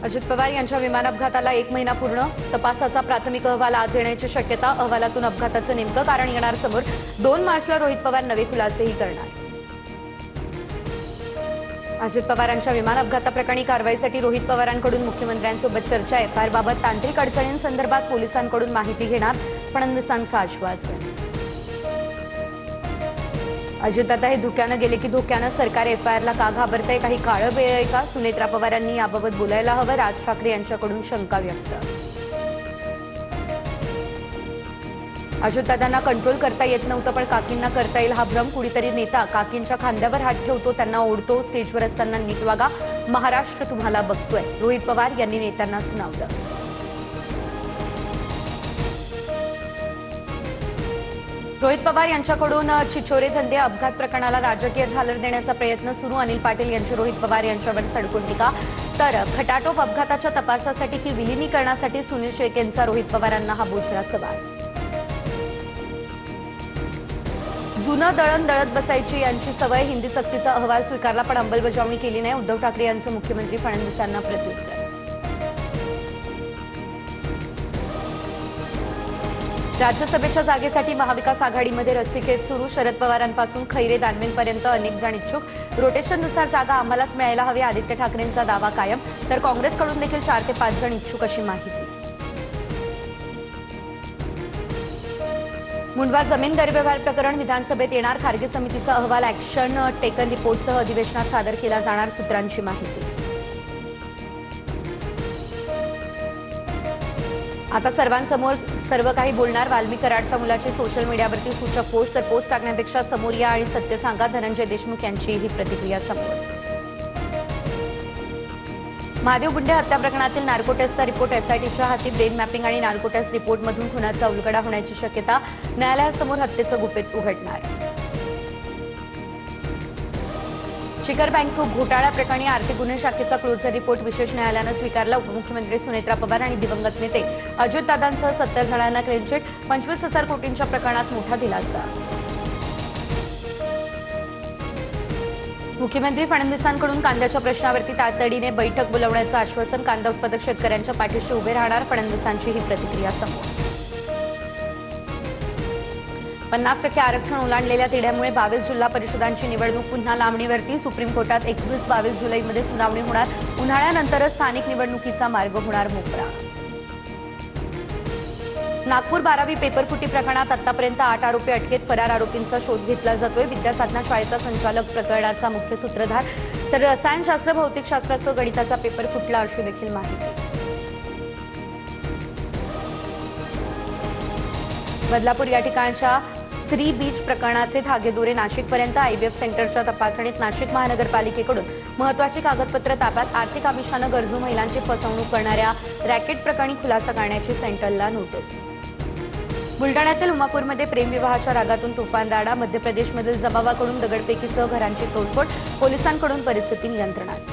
अजित पवार यांच्या विमान अपघाताला 1 महिना पूर्ण. तपासाचा प्राथमिक अहवाल आज येण्याची शक्यता. अहवालातून अपघाताचं नेमकं कारण येणार समोर. 2 मार्चला रोहित पवार नवे खुलासेही करणार. अजित पवारांच्या विमान अपघाताप्रकरणी कारवाईसाठी रोहित पवारांकडून मुख्यमंत्र्यांसोबत चर्चा. एफआयआर बाबत तांत्रिक अडचणींसंदर्भात पोलिसांकडून माहिती घेणार. फडणवीसांचं आश्वासन. अजितदादा हे धोक्यानं गेले की धोक्यानं. सरकार एफआयआरला का घाबरतंय? काही काळं वेळ आहे का? सुनेत्रा पवारांनी याबाबत बोलायला हवं. राज ठाकरे यांच्याकडून शंका व्यक्त. अजितदादांना कंट्रोल करता येत नव्हतं, पण काकींना करता येईल हा भ्रम. कुणीतरी नेता काकींच्या खांद्यावर हात ठेवतो, त्यांना ओढतो. स्टेजवर असताना नीट वागा, महाराष्ट्र तुम्हाला बघतोय, रोहित पवार यांनी नेत्यांना सुनावलं. रोहित पवार यांच्याकडून चिचोरे धंदे अपघात प्रकरणाला राजकीय झालर देण्याचा प्रयत्न सुरू. अनिल पाटील यांची रोहित पवार यांच्यावर सडकून टीका. तर खटाटोप अपघाताच्या तपासासाठी की विलिनीकरणासाठी सुनील शेळकेंचा रोहित पवारांना हा बोचरा सवाल. जुनं दळण दळत बसायची यांची सवय. हिंदी सक्तीचा अहवाल स्वीकारला पण अंमलबजावणी केली नाही. उद्धव ठाकरे यांचं मुख्यमंत्री फडणवीसांना प्रत्युत्तर. राज्यसभेच्या जागेसाठी महाविकास आघाडीमध्ये रस्सीखेच सुरू. शरद पवारांपासून खैरे दानवेंपर्यंत अनेक जण इच्छुक. रोटेशननुसार जागा आम्हालाच मिळायला हवी, आदित्य ठाकरेंचा दावा कायम. तर काँग्रेसकडून देखील 4 ते 5 जण इच्छुक अशी माहिती. मुंडवा जमीन गैरव्यवहार प्रकरण विधानसभेत येणार. खारगे समितीचा अहवाल ऍक्शन टेकन रिपोर्टसह अधिवेशनात सादर केला जाणार. सूत्रांची माहिती. आता सर्वांसमोर सर्व काही बोलणार. वाल्मी कराडच्या मुलाची सोशल मीडियावरती सूचक पोस्ट. तर पोस्ट टाकण्यापेक्षा समोर या आणि सत्य सांगा, धनंजय देशमुख यांची ही प्रतिक्रिया समोर. महादेव बुंडे हत्या प्रकरणातील नार्को टेस्टचा रिपोर्ट एसआयटीच्या हाती. ब्रेन मॅपिंग आणि नार्को टेस्ट रिपोर्टमधून खुनाचा उलगडा होण्याची शक्यता. न्यायालयासमोर हत्येचं गुपित उघडणार. शिखर बँक घोटाळा प्रकरणी आर्थिक गुन्हे शाखेचा क्लोजर रिपोर्ट विशेष न्यायालयानं स्वीकारला. उपमुख्यमंत्री सुनेत्रा पवार आणि दिवंगत नेते अजितदादांसह 70 जणांना क्लीनचिट. 25,000 कोटींच्या प्रकरणात मोठा दिलासा. मुख्यमंत्री फडणवीसांकडून कांद्याच्या प्रश्नावरती तातडीने बैठक बोलवण्याचं आश्वासन. कांदा उत्पादक शेतकऱ्यांच्या पाठीशी उभे राहणार. फडणवीसांची ही प्रतिक्रिया समोर. 50% आरक्षण ओलांडलेल्या तिढ्यामुळे 22 जिल्हा परिषदांची निवडणूक पुन्हा लांबणीवरती. सुप्रीम कोर्टात 21-22 जुलैमध्ये सुनावणी होणार. उन्हाळ्यानंतरच स्थानिक निवडणुकीचा मार्ग होणार मोकळा. नागपूर 12वी पेपरफुटी प्रकरणात आतापर्यंत 8 आरोपी अटकेत. फरार आरोपींचा शोध घेतला जातोय. विद्यासाधना शाळेचा संचालक प्रकरणाचा मुख्य सूत्रधार. तर रसायनशास्त्र भौतिकशास्त्रासह गणिताचा पेपर फुटला अशी देखील माहिती. बदलापूर या ठिकाणच्या स्त्री बीच प्रकरणाचे धागेदोरे नाशिकपर्यंत. आयव्हीएफ सेंटरच्या तपासणीत नाशिक महानगरपालिकेकडून महत्वाची कागदपत्र ताब्यात. आर्थिक आमिषानं गरजू महिलांची फसवणूक करणाऱ्या रॅकेट प्रकरणी खुलासा करण्याची सेंट्रलला नोटीस. बुलडाण्यातील उमापूरमध्ये प्रेमविवाहाच्या रागातून तुफान राडा. मध्य प्रदेशमधील जमावाकडून दगडफेकीसह घरांची तोडफोड. पोलिसांकडून परिस्थिती नियंत्रणात.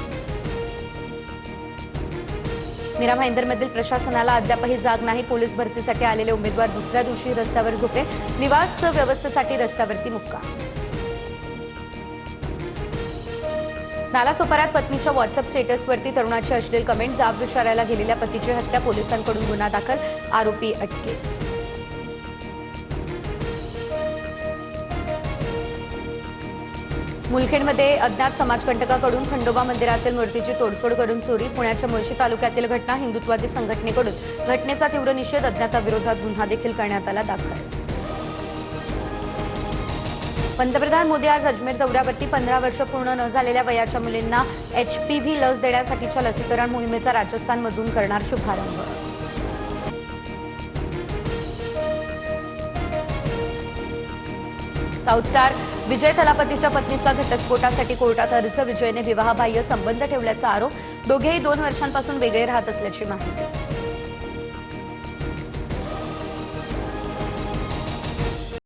मीरा भाईंदरमधील प्रशासनाला अद्यापही जाग नाही. पोलीस भरतीसाठी आलेले उमेदवार दुसऱ्या दिवशी रस्त्यावर झोपले. निवास व्यवस्थेसाठी रस्त्यावरती मुक्काम. नालासोपाऱ्यात पत्नीच्या व्हॉट्सअप स्टेटसवरती तरुणाची अश्लील कमेंट. जाब विचारायला गेलेल्या पतीची हत्या. पोलिसांकडून गुन्हा दाखल. आरोपी अटकेत. मुलखेडमध्ये अज्ञात समाजकंटकाकडून खंडोबा मंदिरातील मूर्तीची तोडफोड करून चोरी. पुण्याच्या मुळशी तालुक्यातील घटना. हिंदुत्वादी संघटनेकडून घटनेचा तीव्र निषेध. अज्ञाताविरोधात गुन्हा देखील करण्यात आला दाखल. पंतप्रधान मोदी आज अजमेर दौऱ्यावरती. 15 वर्ष पूर्ण न झालेल्या वयाच्या मुलींना HPV लस देण्यासाठीच्या लसीकरण मोहिमेचा राजस्थानमधून करणार शुभारंभ. साऊथ स्टार विजय थलापतीच्या पत्नीचा घटस्फोटासाठी कोर्टात अर्ज. विजयने विवाहबाह्य संबंध ठेवल्याचा आरोप. दोघेही 2 वर्षांपासून वेगळे राहत असल्याची माहिती.